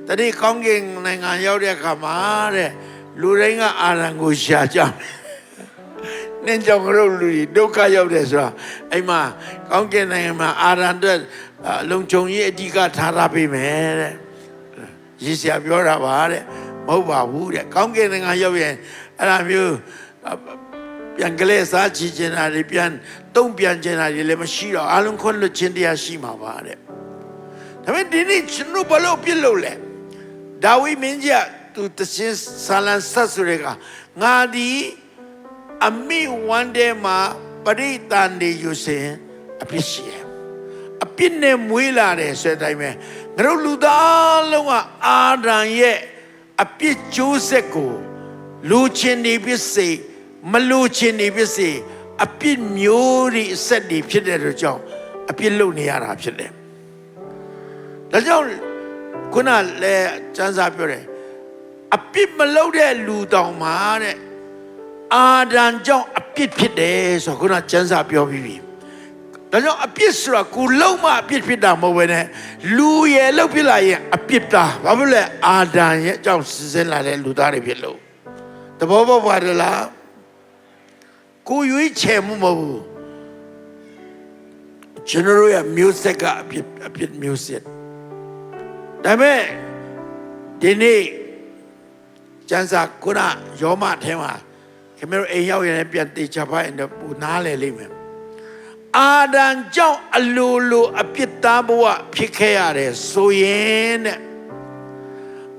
တတိကောင်းကင်နိုင်ငံရောက်တဲ့အခါမှာတဲ့လူတိုင်းကအာရံကိုရှာကြတယ်နင်းကြောင့်တို့လူတွေဒုက္ခရောက်တယ်ဆိုတာအဲ့မှာကောင်းကင်နိုင်ငံမှာအာရံအတွက်လုံခြုံရေးအဓိကထားထားပေးမယ်တဲ့ရည်စရာပြောတာပါတဲ့မဟုတ်ပါဘူးတဲ့ကောင်းကင်နိုင်ငံရောက်ရင်အဲ့ဒါမျိုးပြန်ကလေးစားချင်တာတွေပြန်တုံ့ပြန်ချင်တာတွေလည်းမရှိတော့အလုံးခွင့်လွတ်ခြင်းတရားရှိမှာပါတဲ့ဒါပေမဲ့ဒီနေ့ကျွန်တော်ဘလို့ပြစ်လို့လဲဒါဝိမင်းကြီးသူတခြင်းဆာလန်ဆက်ဆိုတဲ့ကငါဒီအမိဝန်တဲ့မှာပရိသန်နေယူစဉ်အပြစ်ရှိတယ်အပြစ်နဲ့မွေးလာတယ်ဆိုတဲ့အတိုင်းပဲငါတို့လူသားလုံးကအာဒံရဲ့အပြစ်ကျိုးဆက်ကိုလူချင်းနေဖြစ်စေမလူချင်းနေဖြစ်စေအပြစ်မျိုးတွေအဆက်တွေဖြစ်တဲ့အတွက်ကြောင့်အပြစ်လုပ်နေရတာဖြစ်တယ်ဒါကြောင့်ခုနလည်းစံစာပြောတယ်အပြစ်မလုပ်တဲ့လူတောင်မှတဲ့အာဒံကြောင့်အပြစ်ဖြစ်တယ်ဆိုခုနစံစာပြောပြီးပြီဒါကြောင့်အပြစ်ဆိုတာကိုလုံးမအပြစ်ဖြစ်တာမဟုတ်ဘဲနဲ့လူရဲ့လုပ်ဖြစ်လာရင်အပြစ်တာဘာဖြစ်လဲအာဒံရဲ့အကြောင်းစင်လာတဲ့လူသားတွေဖြစ်လို့တဘောပေါက်ပါတယ်လားကိုရွေးချယ်မှုမဟုတ်ဘူးကျွန်တော်ရဲ့မျိုးဆက်ကအပြစ်မျိုးဆက်ဒါပေမဲ့ဒီနေ့ကျမ်းစာကုနာယောမထဲမှာခင်ဗျားတို့အိမ်ရောက်ရင်ပြန်တေချာဖိုင်းတော့ပူနားလေလိမ့်မယ်အာဒံကြောင့်အလိုလိုအပြစ်သားဘဝဖြစ်ခဲ့ရတယ်ဆိုရင်တဲ့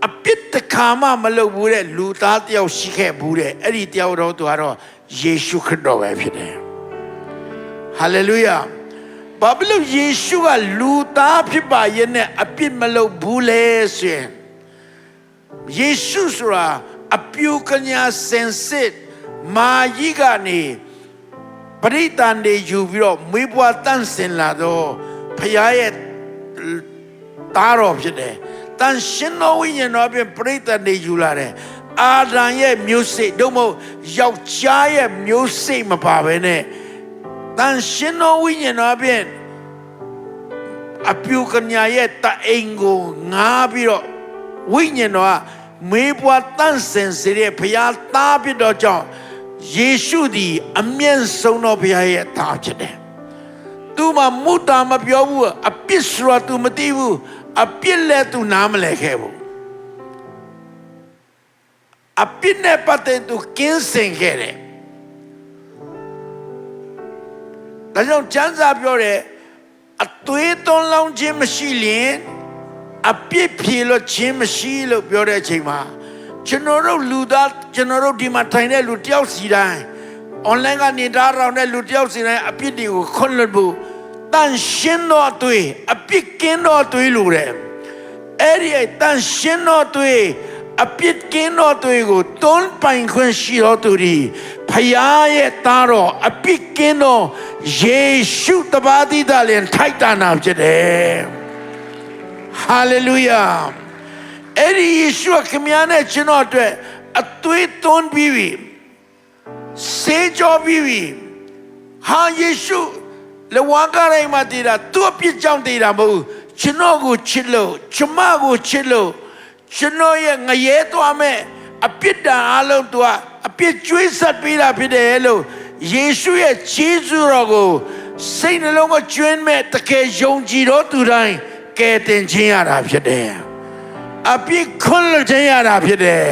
အပြစ်တစ်ခါမှမလုပ်ဘူးတဲ့လူသားတယောက်ရှိခဲ့ဘူးတဲ့အဲ့ဒီတယောက်တော့သူကတော့ယေရှုခရစ်တော်ပဲဖြစ်တယ်ဟာလေလုယာဘာလို့ယေရှုကလူသားဖြစ်ပါရဲ့နဲ့အပြစ်မလုပ်ဘူးလဲဆိုရင်ယေရှုဆိုတာအပြုကညာစင်စစ်မာကြီးကနေပရိသန်တွေယူပြီးတော့မွေးဖွားတန့်စင်လာတော့ဖခင်ရဲ့သားတော်ဖြစ်တယ်တန်ရှင်တော်ဝိညာဉ်တော်ဖြင့်ပရိသန်တွေယူလာတယ်အာဒံရဲ့မျိုးစိတ်တို့မဟုတ်ယောက်ျားရဲ့မျိုးစိတ်မပါဘဲနဲ့တန်ရှင်တော်ဝိညာဉ်တော်ဖြင့်အပြုကညာရဲ့တအိမ်ကိုငားပြီးတော့ဝိညာဉ်တော်ကမေးပွားတန့်စင်စေတဲ့ဘုရားသားဖြစ်တော်ကြောင့်ယေရှုသည်အမျက်ဆုံးသောဘုရားရဲ့သားဖြစ်တယ်။ तू မှမူတာမပြောဘူးအပြစ်ဆိုတာ तू မသိဘူးအပြစ်လည်း तू နားမလည်ခဲ့ဘူးအပြစ်နဲ့ပတ်သက် तू ကင်းစင်ခဲ့တယ်။ဒါကြောင့်ကျမ်းစာပြောတယ်အသွေးသွန်းလောင်းခြင်းမရှိလျင်အပြစ်ဖြေလို့ခြင်းမရှိလို့ပြောတဲ့အချိန်မှာကျွန်တော်တို့လူသားကျွန်တော်တို့ဒီမှာထိုင်တဲ့လူတယောက်စီတိုင်း online ကနေဒါရောင်းတဲ့လူတယောက်စီတိုင်းအပြစ်တွေကိုခွင့်လွှတ်ဖို့တန်ရှင်းသောအသွေးအပြစ်ကင်းသောအသွေးလိုတယ်အဲ့ဒီတန်ရှင်းသောအသွေးအပြစ်ကင်းသောအသွေးကိုတွန်းပိုင်ခွင့်ရှိတော်သူသည်ဖခင်ရဲ့သားတော်အပြစ်ကင်းသောယေရှုတပါးသည်သာလျှင်ထိုက်တန်တာဖြစ်တယ်ဟာလေလုယာအဲ့ဒီယေရှုခမည်းနဲ့ကျွန်တော်အတွက်အသွေးသွန်းပြီးပြီစေကြောပြီးပြီဟာယေရှုလဝါကရိုင်မှာတည်တာသူ့အပြစ်ကြောင့်တည်တာမဟုတ်ကျွန်တော်ကိုချစ်လို့ကျွန်မကိုချစ်လို့ကျွန်တော်ရဲ့ငရဲသွားမဲ့အပြစ်ဒဏ်အလုံးသူကအပြစ်ကျွေးဆက်ပေးတာဖြစ်တယ်လို့ယေရှုရဲ့ခြေစွတော်ကိုစိတ်နှလုံးကိုကျွင်းမဲ့တကယ်ယုံကြည်တော်သူတိုင်းကယ်တင်ခြင်းရတာဖြစ်တယ်အပြစ်ခွင့်လွှတ်ခြင်းရတာဖြစ်တယ်